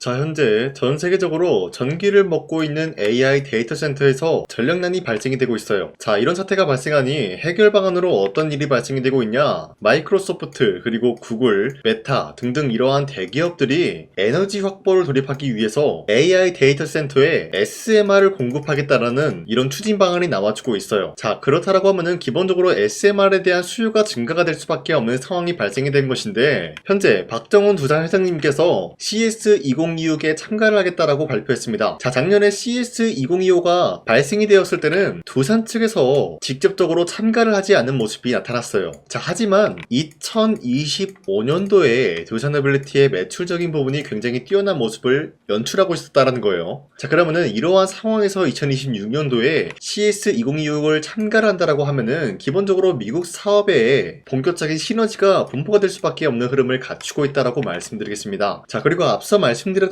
자, 현재 전 세계적으로 전기를 먹고 있는 AI 데이터 센터에서 전력난이 발생이 되고 있어요. 자, 이런 사태가 발생하니 해결 방안으로 어떤 일이 발생이 되고 있냐? 마이크로소프트, 그리고 구글, 메타 등등 이러한 대기업들이 에너지 확보를 돌입하기 위해서 AI 데이터 센터에 SMR을 공급하겠다라는 이런 추진 방안이 나와주고 있어요. 자, 그렇다라고 하면은 기본적으로 SMR에 대한 수요가 증가가 될 수밖에 없는 상황이 발생이 된 것인데, 현재 박정훈 두산 회장님께서 CS2025에 참가를 하겠다라고 발표했습니다. 자, 작년에 CS2025가 발생이 되었을 때는 두산 측에서 직접적으로 참가를 하지 않는 모습이 나타났어요. 자, 하지만 2025년도에 두산에빌리티의 매출적인 부분이 굉장히 뛰어난 모습을 연출하고 있었다는 거예요. 자, 그러면은 이러한 상황에서 2026년도에 CS2026을 참가를 한다라고 하면은 기본적으로 미국 사업에 본격적인 시너지가 분포가 될 수밖에 없는 흐름을 갖추고 있다라고 말씀드리겠습니다. 자, 그리고 앞서 말씀드렸다시피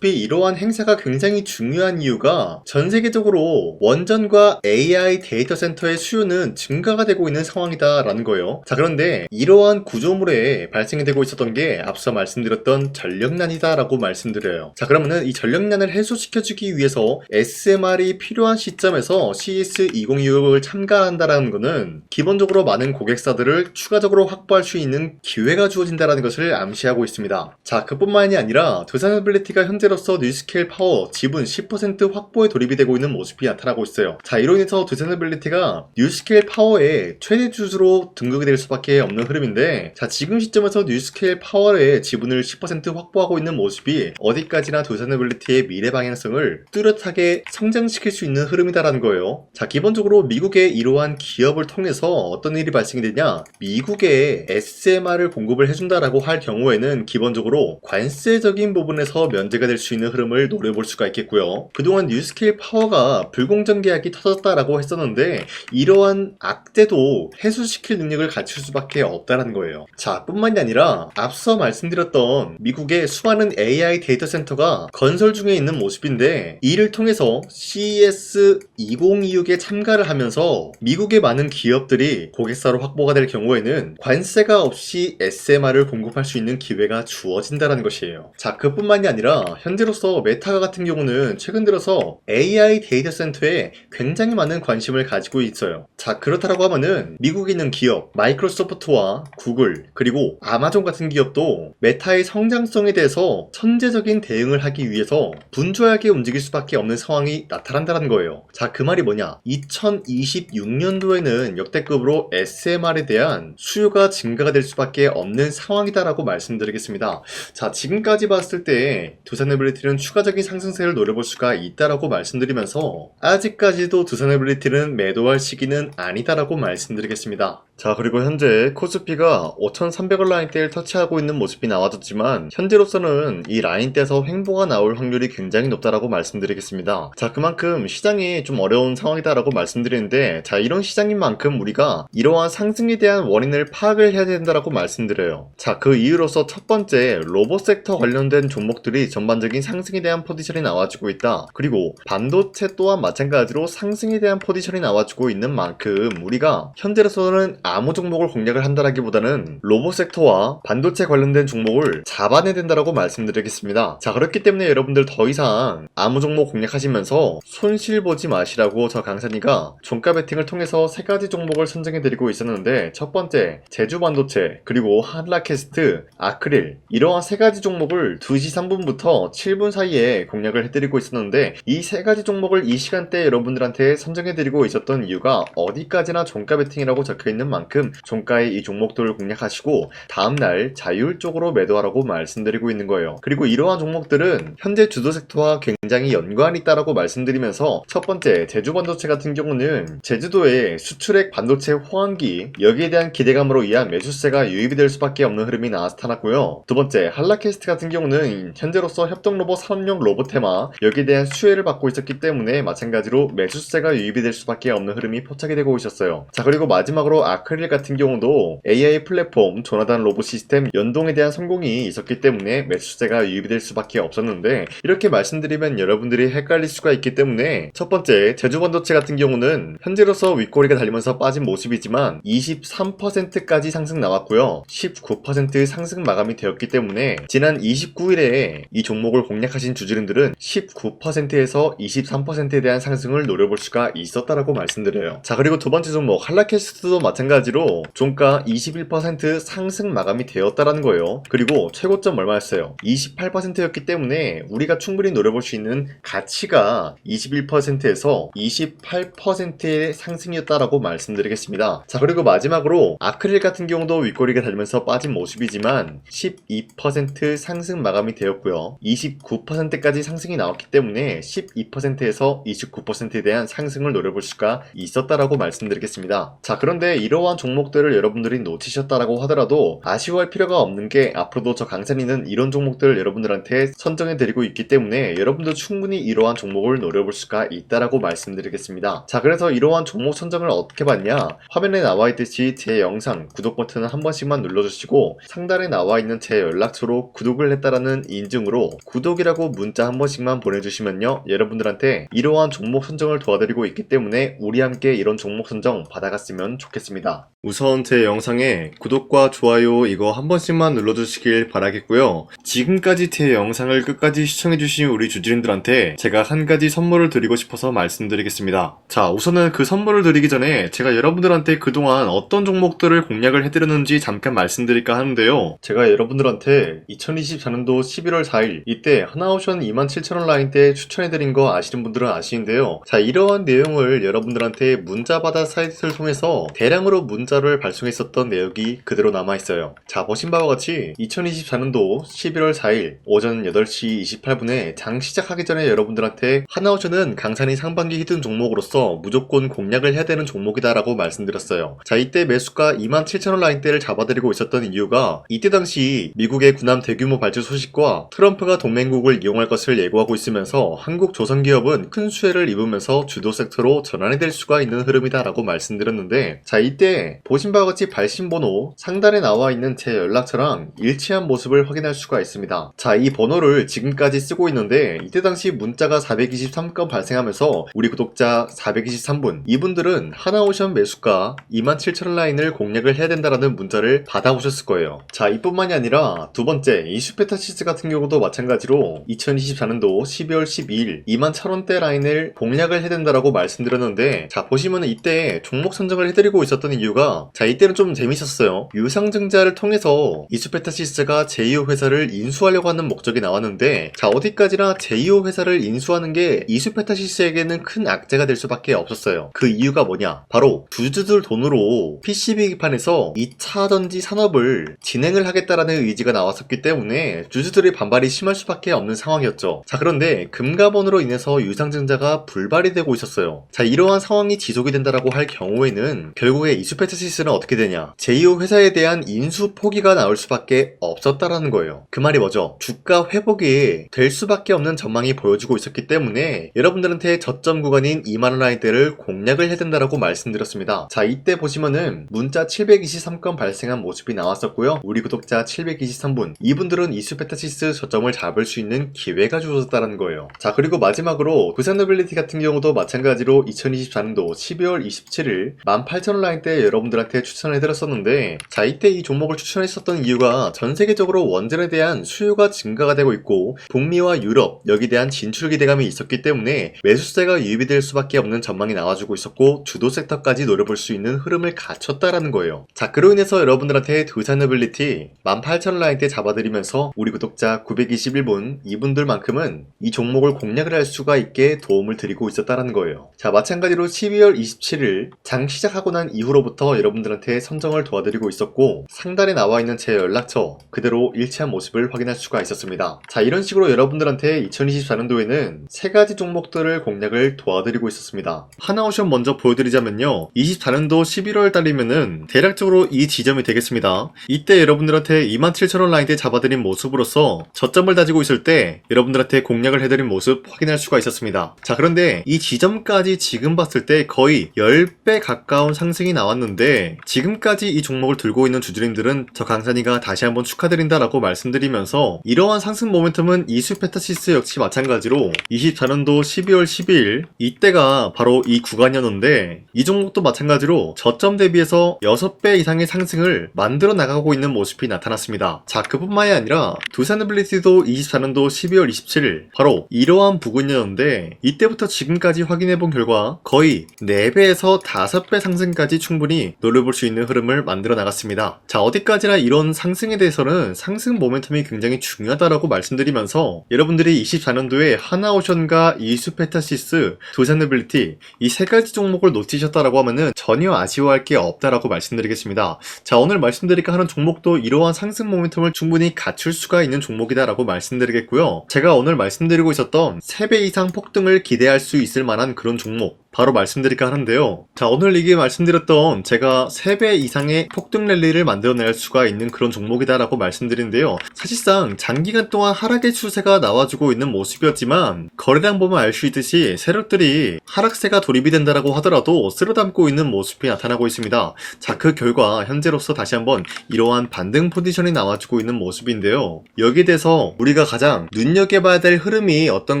이러한 행사가 굉장히 중요한 이유가 전 세계적으로 원전과 AI 데이터 센터의 수요는 증가가 되고 있는 상황이다라는 거예요. 자, 그런데 이러한 구조물에 발생이 되고 있었던 게 앞서 말씀드렸던 전력난이다라고 말씀드려요. 자, 그러면은 이 전력난을 해소시켜주기 위해서 SMR이 필요한 시점에서 CS2026을 참가한다라는 거는 기본적으로 많은 고객사들을 추가적으로 확보할 수 있는 기회가 주어진다는 것을 암시하고 있습니다. 자, 그뿐만이 아니라 두산에빌리티가 현재로서 뉴스케일 파워 지분 10% 확보에 돌입이 되고 있는 모습이 나타나고 있어요. 자, 이로 인해서 두산에빌리티가 뉴스케일 파워의 최대 주주로 등극이 될 수밖에 없는 흐름인데, 자, 지금 시점에서 뉴스케일 파워의 지분을 10% 확보하고 있는 모습이 어디까지나 두산에빌리티의 미래 방향성을 뚜렷하게 성장시킬 수 있는 흐름이다라는 거예요. 자, 기본적으로 미국의 이러한 기업을 통해서 어떤 일이 발생이 되냐, 미국에 SMR을 공급을 해준다라고 할 경우에는 기본적으로 관세적인 부분에서 면제가 될 수 있는 흐름을 노려볼 수가 있겠고요. 그동안 뉴스케일 파워가 불공정 계약이 터졌다라고 했었는데 이러한 악재도 해소시킬 능력을 갖출 수밖에 없다는 거예요. 자, 뿐만이 아니라 앞서 말씀드렸던 미국의 수많은 AI 데이터 센터가 건설 중에 있는 모습인데, 이를 통해서 CES2026에 참가를 하면서 미국의 많은 기업들이 고객사로 확보가 될 경우에는 관세가 없이 SMR을 공급할 수 있는 기회가 주어진다는 것이에요. 자, 그뿐만이 아니라 현재로서 메타 같은 경우는 최근 들어서 AI 데이터 센터에 굉장히 많은 관심을 가지고 있어요. 자, 그렇다라고 하면은 미국에 있는 기업 마이크로소프트와 구글, 그리고 아마존 같은 기업도 메타의 성장성에 대해서 선제적인 대응을 하기 위해서 분주하게 움직일 수밖에 없는 상황이 나타난다는 거예요. 자, 그 말이 뭐냐, 2026년도에는 역대급으로 SMR에 대한 수요가 증가가 될 수밖에 없는 상황이다라고 말씀드리겠습니다. 자, 지금까지 봤을 때 두산에빌리티는 추가적인 상승세를 노려볼 수가 있다라고 말씀드리면서 아직까지도 두산에빌리티는 매도할 시기는 아니다라고 말씀드리겠습니다. 자, 그리고 현재 코스피가 5300원 라인대를 터치하고 있는 모습이 나와졌지만 현재로서는 이 라인대에서 횡보가 나올 확률이 굉장히 높다라고 말씀드리겠습니다. 자, 그만큼 시장이 좀 어려운 상황이다라고 말씀드리는데, 자, 이런 시장인 만큼 우리가 이러한 상승에 대한 원인을 파악을 해야 된다라고 말씀드려요. 자, 그 이유로서 첫 번째, 로봇 섹터 관련된 종목들이 전반적인 상승에 대한 포지션이 나와주고 있다. 그리고 반도체 또한 마찬가지로 상승에 대한 포지션이 나와주고 있는 만큼 우리가 현재로서는 아무 종목을 공략을 한다라기보다는 로봇 섹터와 반도체 관련된 종목을 잡아내야 된다라고 말씀드리겠습니다. 자, 그렇기 때문에 여러분들 더 이상 아무 종목 공략하시면서 손실 보지 마시라고 저 강산이가 종가 베팅을 통해서 세 가지 종목을 선정해드리고 있었는데, 첫 번째 제주반도체, 그리고 한라캐스트, 아크릴, 이러한 세 가지 종목을 2시 3분부터 7분 사이에 공략을 해드리고 있었는데, 이 세 가지 종목을 이 시간대에 여러분들한테 선정해드리고 있었던 이유가 어디까지나 종가 베팅이라고 적혀있는 만큼 종가의 이 종목들을 공략하시고 다음날 자율적으로 매도하라고 말씀드리고 있는 거예요. 그리고 이러한 종목들은 현재 주도 섹터와 굉장히 연관이 있다라고 말씀드리면서, 첫 번째 제주반도체 같은 경우는 제주도의 수출액 반도체 호황기, 여기에 대한 기대감으로 의한 매수세가 유입이 될 수밖에 없는 흐름이 나타났고요. 두 번째 한라캐스트 같은 경우는 현재로서 협동로봇 산업용 로봇 테마, 여기에 대한 수혜를 받고 있었기 때문에 마찬가지로 매수세가 유입이 될 수밖에 없는 흐름이 포착이 되고 있었어요. 자, 그리고 마지막으로 아크릴 같은 경우도 AI 플랫폼 조나단 로봇 시스템 연동에 대한 성공이 있었기 때문에 매수세가 유입이 될 수밖에 없었는데, 이렇게 말씀드리면 여러분들이 헷갈릴 수가 있기 때문에 첫 번째, 제주반도체 같은 경우는 현재로서 윗꼬리가 달리면서 빠진 모습이지만 23%까지 상승 나왔고요. 19% 상승 마감이 되었기 때문에 지난 29일에 이 종목을 공략하신 주주님들은 19%에서 23%에 대한 상승을 노려볼 수가 있었다라고 말씀드려요. 자, 그리고 두 번째 종목 한라캐스트도 마찬가지로 종가 21% 상승 마감이 되었다라는 거예요. 그리고 최고점 얼마였어요? 28%였기 때문에 우리가 충분히 노려볼 수 있는 가치가 21%에서 28%의 상승이었다라고 말씀드리겠습니다. 자, 그리고 마지막으로 아크릴 같은 경우도 윗꼬리가 달리면서 빠진 모습이지만 12% 상승 마감이 되었고요. 29%까지 상승이 나왔기 때문에 12%에서 29%에 대한 상승을 노려볼 수가 있었다라고 말씀드리겠습니다. 자, 그런데 이러한 종목들을 여러분들이 놓치셨다라고 하더라도 아쉬워할 필요가 없는 게, 앞으로도 저 강산이는 이런 종목들을 여러분들한테 선정해 드리고 있기 때문에 여러분도 충분히 이러한 종목을 노려볼 수가 있다라고 말씀드리겠습니다. 자, 그래서 이러한 종목 선정을 어떻게 받냐? 화면에 나와 있듯이 제 영상 구독 버튼을 한 번씩만 눌러주시고 상단에 나와 있는 제 연락처로 구독을 했다라는 인증으로 구독이라고 문자 한 번씩만 보내주시면요, 여러분들한테 이러한 종목 선정을 도와드리고 있기 때문에 우리 함께 이런 종목 선정 받아갔으면 좋겠습니다. 우선 제 영상에 구독과 좋아요 이거 한 번씩만 눌러주시길 바라겠고요. 지금까지 제 영상을 끝까지 시청해주신 우리 주주님들한테 제가 한 가지 선물을 드리고 싶어서 말씀드리겠습니다. 자, 우선은 그 선물을 드리기 전에 제가 여러분들한테 그동안 어떤 종목들을 공략을 해드렸는지 잠깐 말씀드릴까 하는데요. 제가 여러분들한테 2024년도 11월 4일 이때 하나오션 27,000원 라인 때 추천해드린 거 아시는 분들은 아시는데요. 자, 이러한 내용을 여러분들한테 문자받아 사이트를 통해서 대량으로 문자를 발송했었던 내역이 그대로 남아있어요. 자, 보신 바와 같이 2024년도 11월 4일 오전 8시 28분에 장 시작하기 전에 여러분들한테 하나오션은 강산이 상반기 히든 종목으로서 무조건 공략을 해야 되는 종목이다 라고 말씀드렸어요. 자, 이때 매수가 27,000원 라인대를 잡아드리고 있었던 이유가 이때 당시 미국의 군함 대규모 발주 소식과 트럼프가 동맹국을 이용할 것을 예고하고 있으면서 한국 조선기업은 큰 수혜를 입으면서 주도 섹터로 전환이 될 수가 있는 흐름이다 라고 말씀드렸는데, 자, 이때 보신 바와 같이 발신번호 상단에 나와 있는 제 연락처랑 일치한 모습을 확인할 수가 있습니다. 자, 이 번호를 지금까지 쓰고 있는데 이때 당시 문자가 423건 발생하면서 우리 구독자 423분, 이분들은 하나오션 매수가 27,000원 라인을 공략을 해야 된다라는 문자를 받아오셨을 거예요. 자, 이뿐만이 아니라 두 번째 이슈페타시스 같은 경우도 마찬가지로 2024년도 12월 12일 21,000원대 라인을 공략을 해야 된다라고 말씀드렸는데, 자, 보시면은 이때 종목 선정을 해드리고 있었던 이유가, 자, 이때는 좀 재밌었어요. 유상증자를 통해서 이슈페타시스가 제2호 회사를 인수하려고 하는 목적이 나왔는데, 자, 어디까지나 제2호 회사를 인수하는 게 이슈페타시스에게는 큰 악재가 될 수밖에 없었어요. 그 이유가 뭐냐? 바로 주주들 돈으로 PCB판에서 2차 전지 산업을 진행을 하겠다라는 의지가 나왔었기 때문에 주주들의 반발이 심할 수밖에 없는 상황이었죠. 자, 그런데 금가번으로 인해서 유상증자가 불발이 되고 있었어요. 자, 이러한 상황이 지속이 된다라고 할 경우에는 결국에 이슈페타시스는 어떻게 되냐? 제2호 회사에 대한 인수 포기가 나올 수밖에 없었다라는 거예요. 그 말이 뭐죠? 주가 회복이 될 수밖에 없는 전망이 보여지고 있었기 때문에 여러분들한테 저점 구간인 2만원 라인대를 공략을 해야 된다라고 말씀드렸습니다. 자, 이때 보시면은 문자 723건 발생한 모습이 나왔었고요. 우리 구독자 723분, 이분들은 이슈페타시스 저점을 잡을 수 있는 기회가 주어졌다는 거예요. 자, 그리고 마지막으로 부산노빌리티 같은 경우도 마찬가지로 2024년도 12월 27일 18,000원 라인대 여러분들한테 추천해드렸었는데, 자, 이때 이 종목을 추천했었던 이유가 전 세계적으로 원전에 대한 수요가 증가가 되고 있고 북미와 유럽 여기에 대한 진출 기대감이 있었기 때문에 매수세가 유입이 될 수밖에 없는 전망이 나와주고 있었고 주도 섹터까지 노려볼 수 있는 흐름을 갖췄다라는 거예요. 자, 그로 인해서 여러분들한테 두산노빌리티 18,000원 라인대 잡아드리면서 우리 구독자 921분, 이분들만큼은 이 종목을 공략을 할 수가 있게 도움을 드리고 있었다라는 거예요. 자, 마찬가지로 12월 27일 장 시작하고 난 이후로부터 여러분들한테 선정을 도와드리고 있었고 상단에 나와 있는 제 연락처 그대로 일치한 모습을 확인할 수가 있었습니다. 자, 이런 식으로 여러분들한테 2024년도에는 세 가지 종목들을 공략을 도와드리고 있었습니다. 하나오션 먼저 보여드리자면요, 24년도 11월 달이면은 대략적으로 이 지점이 되겠습니다. 이때 여러분들한테 27,000원 라인대 잡아드린 모습으로서 저점을 다지고 있을 때 여러분들한테 공략을 해드린 모습 확인할 수가 있었습니다. 자, 그런데 이 지점까지 지금 봤을 때 거의 10배 가까운 상승이 나와 나왔는데 지금까지 이 종목을 들고 있는 주주님들은 저 강산이가 다시 한번 축하드린다라고 말씀드리면서 이러한 상승 모멘텀은 이수페타시스 역시 마찬가지로 24년도 12월 12일 이때가 바로 이 구간이었는데 이 종목도 마찬가지로 저점 대비해서 6배 이상의 상승을 만들어 나가고 있는 모습이 나타났습니다. 자, 그뿐만이 아니라 두산에빌리티도 24년도 12월 27일 바로 이러한 부근이었는데 이때부터 지금까지 확인해본 결과 거의 4배에서 5배 상승까지 충분히 노려볼 수 있는 흐름을 만들어 나갔습니다. 자, 어디까지나 이런 상승에 대해서는 상승 모멘텀이 굉장히 중요하다라고 말씀드리면서 여러분들이 24년도에 하나오션과 이수페타시스, 두산에빌리티 이 세 가지 종목을 놓치셨다라고 하면은 전혀 아쉬워할 게 없다라고 말씀드리겠습니다. 자, 오늘 말씀드릴까 하는 종목도 이러한 상승 모멘텀을 충분히 갖출 수가 있는 종목이다라고 말씀드리겠고요. 제가 오늘 말씀드리고 있었던 3배 이상 폭등을 기대할 수 있을 만한 그런 종목 바로 말씀드릴까 하는데요. 자, 오늘 이게 말씀드렸던 제가 3배 이상의 폭등 랠리를 만들어낼 수가 있는 그런 종목이다라고 말씀드리는데요. 사실상 장기간 동안 하락의 추세가 나와주고 있는 모습이었지만 거래량 보면 알 수 있듯이 세력들이 하락세가 돌입이 된다라고 하더라도 쓸어담고 있는 모습이 나타나고 있습니다. 자, 그 결과 현재로서 다시 한번 이러한 반등 포지션이 나와주고 있는 모습인데요. 여기에 대해서 우리가 가장 눈여겨봐야 될 흐름이 어떤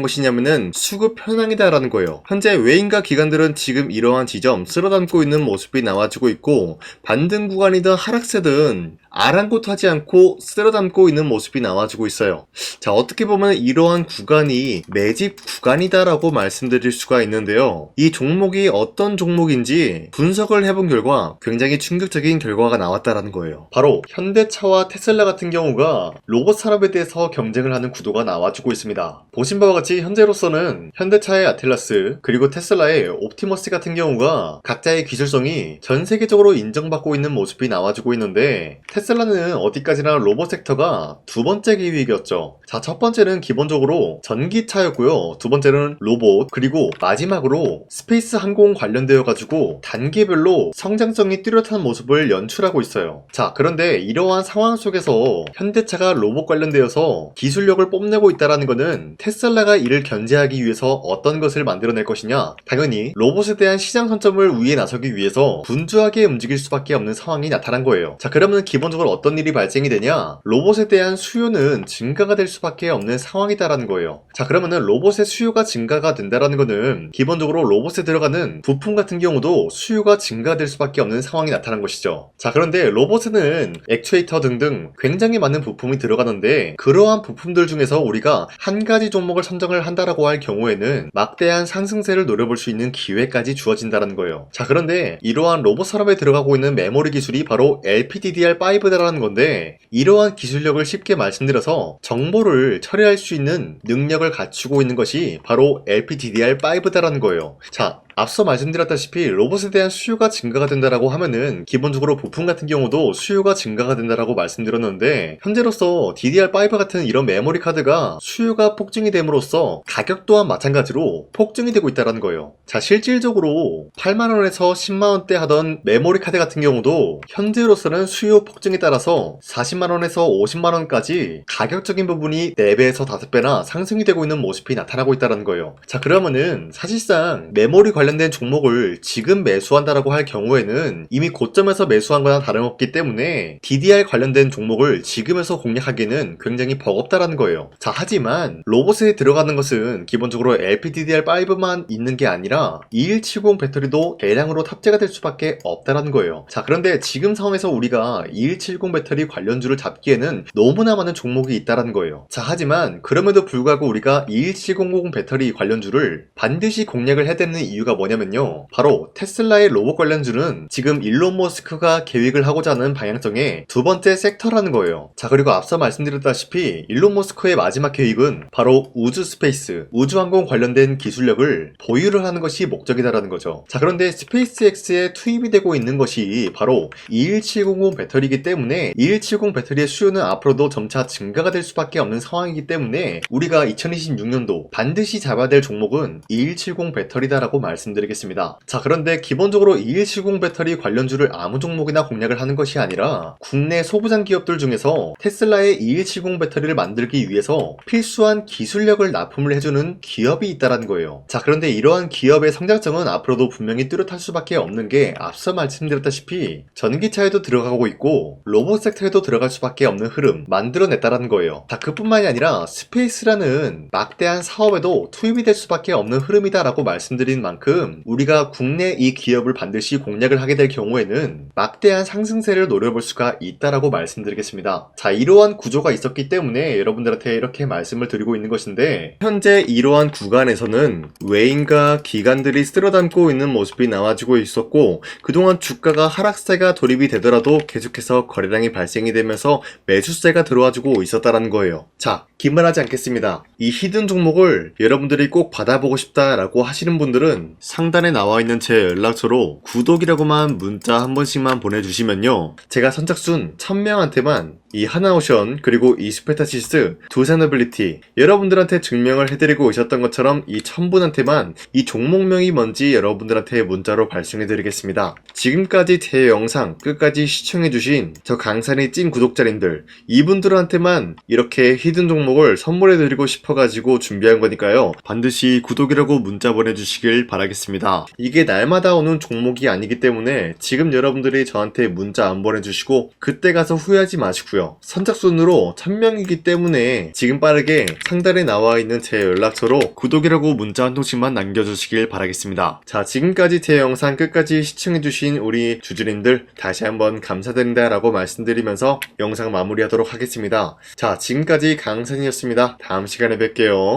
것이냐면은 수급 현황이다라는 거예요. 현재 외인과 기관들은 지금 이러한 지점 쓸어담고 있는 모습이 나와주고 있고 반등 구간이든 하락세든 아랑곳하지 않고 쓸어담고 있는 모습이 나와주고 있어요. 자, 어떻게 보면 이러한 구간이 매집 구간이다라고 말씀드릴 수가 있는데요. 이 종목이 어떤 종목인지 분석을 해본 결과 굉장히 충격적인 결과가 나왔다라는 거예요. 바로 현대차와 테슬라 같은 경우가 로봇 산업에 대해서 경쟁을 하는 구도가 나와주고 있습니다. 보신 바와 같이 현재로서는 현대차의 아틀라스 그리고 테슬라의 옵티머스 같은 경우가 각자의 기술성이 전 세계적으로 인정받고 있는 모습이 나와주고 있는데 테슬라는 어디까지나 로봇 섹터가 두 번째 기획이었죠. 자, 첫 번째는 기본적으로 전기차였고요. 두 번째는 로봇, 그리고 마지막으로 스페이스 항공 관련되어 가지고 단계별로 성장성이 뚜렷한 모습을 연출하고 있어요. 자, 그런데 이러한 상황 속에서 현대차가 로봇 관련되어서 기술력을 뽐내고 있다는 것은 테슬라가 이를 견제하기 위해서 어떤 것을 만들어낼 것이냐? 당연히 로봇에 대한 시장 선점을 위해 나서기 위해서 분주하게 움직일 수밖에 없는 상황이 나타난 거예요. 자, 그러면 기본적으로 어떤 일이 발생이 되냐? 로봇에 대한 수요는 증가가 될 수밖에 없는 상황이다라는 거예요. 자, 그러면은 로봇의 수요가 증가가 된다라는 거는 기본적으로 로봇에 들어가는 부품 같은 경우도 수요가 증가될 수밖에 없는 상황이 나타난 것이죠. 자, 그런데 로봇에는 액추에이터 등등 굉장히 많은 부품이 들어가는데 그러한 부품들 중에서 우리가 한 가지 종목을 선정을 한다라고 할 경우에는 막대한 상승세를 노려볼 수 있는 기회까지 주어진다는 거예요. 자, 그런데 이러한 로봇 산업에 들어가고 있는 메모리 기술이 바로 LPDDR5다라는 건데 이러한 기술력을 쉽게 말씀드려서 정보를 처리할 수 있는 능력을 갖추고 있는 것이 바로 LPDDR5다라는 거예요. 자, 앞서 말씀드렸다시피 로봇에 대한 수요가 증가가 된다라고 하면은 기본적으로 부품 같은 경우도 수요가 증가가 된다라고 말씀드렸는데 현재로서 DDR5 같은 이런 메모리 카드가 수요가 폭증이 됨으로써 가격 또한 마찬가지로 폭증이 되고 있다는 거예요. 자, 실질적으로 8만원에서 10만원대 하던 메모리 카드 같은 경우도 현재로서는 수요 폭증에 따라서 40만원에서 50만원까지 가격적인 부분이 4배에서 5배나 상승이 되고 있는 모습이 나타나고 있다는 거예요. 자, 그러면은 사실상 메모리 관련된 종목을 지금 매수한다라고 할 경우에는 이미 고점에서 매수한 거나 다름없기 때문에 DDR 관련된 종목을 지금에서 공략하기는 굉장히 버겁다라는 거예요. 자, 하지만 로봇에 들어가는 것은 기본적으로 LPDDR5만 있는 게 아니라 2170 배터리도 대량으로 탑재가 될 수밖에 없다라는 거예요. 자, 그런데 지금 상황에서 우리가 2170 배터리 관련주를 잡기에는 너무나 많은 종목이 있다라는 거예요. 자, 하지만 그럼에도 불구하고 우리가 2170 배터리 관련주를 반드시 공략을 해야 되는 이유가 뭐냐면요, 바로 테슬라의 로봇 관련주는 지금 일론 머스크가 계획을 하고자 하는 방향성의 두 번째 섹터라는 거예요. 자, 그리고 앞서 말씀드렸다시피 일론 머스크의 마지막 계획은 바로 우주 스페이스, 우주항공 관련된 기술력을 보유를 하는 것이 목적이다라는 거죠. 자, 그런데 스페이스X에 투입이 되고 있는 것이 바로 21700 배터리이기 때문에 2170 배터리의 수요는 앞으로도 점차 증가가 될 수밖에 없는 상황이기 때문에 우리가 2026년도 반드시 잡아야 될 종목은 2170 배터리다라고 말씀드리겠습니다. 자, 그런데 기본적으로 2170 배터리 관련주를 아무 종목이나 공략을 하는 것이 아니라 국내 소부장 기업들 중에서 테슬라의 2170 배터리를 만들기 위해서 필수한 기술력을 납품을 해주는 기업이 있다는 거예요. 자, 그런데 이러한 기업의 성장성은 앞으로도 분명히 뚜렷할 수밖에 없는 게 앞서 말씀드렸다시피 전기차에도 들어가고 있고 로봇 섹터에도 들어갈 수밖에 없는 흐름 만들어냈다는 거예요. 자, 그뿐만이 아니라 스페이스라는 막대한 사업에도 투입이 될 수밖에 없는 흐름이다라고 말씀드린 만큼 우리가 국내 이 기업을 반드시 공략을 하게 될 경우에는 막대한 상승세를 노려볼 수가 있다라고 말씀드리겠습니다. 자, 이러한 구조가 있었기 때문에 여러분들한테 이렇게 말씀을 드리고 있는 것인데, 현재 이러한 구간에서는 외인과 기관들이 쓸어담고 있는 모습이 나와지고 있었고, 그동안 주가가 하락세가 돌입이 되더라도 계속해서 거래량이 발생이 되면서 매수세가 들어와주고 있었다는 거예요. 자, 기만하지 않겠습니다. 이 히든 종목을 여러분들이 꼭 받아보고 싶다라고 하시는 분들은 상단에 나와 있는 제 연락처로 구독이라고만 문자 한 번씩만 보내주시면요, 제가 선착순 1000명한테만 이 하나오션 그리고 이 스페타시스 두산어빌리티 여러분들한테 증명을 해드리고 있었던 것처럼 이 1000분한테만 이 종목명이 뭔지 여러분들한테 문자로 발송해드리겠습니다. 지금까지 제 영상 끝까지 시청해주신 저 강산이 찐 구독자님들, 이분들한테만 이렇게 히든 종목을 선물해드리고 싶어가지고 준비한 거니까요, 반드시 구독이라고 문자 보내주시길 바라겠습니다. 이게 날마다 오는 종목이 아니기 때문에 지금 여러분들이 저한테 문자 안 보내주시고 그때 가서 후회하지 마시고요, 선착순으로 1000명이기 때문에 지금 빠르게 상단에 나와 있는 제 연락처로 구독이라고 문자 한 통씩만 남겨주시길 바라겠습니다. 자, 지금까지 제 영상 끝까지 시청해주신 우리 주주님들 다시 한번 감사드린다 라고 말씀드리면서 영상 마무리하도록 하겠습니다. 자, 지금까지 강산이었습니다. 다음 시간에 뵐게요.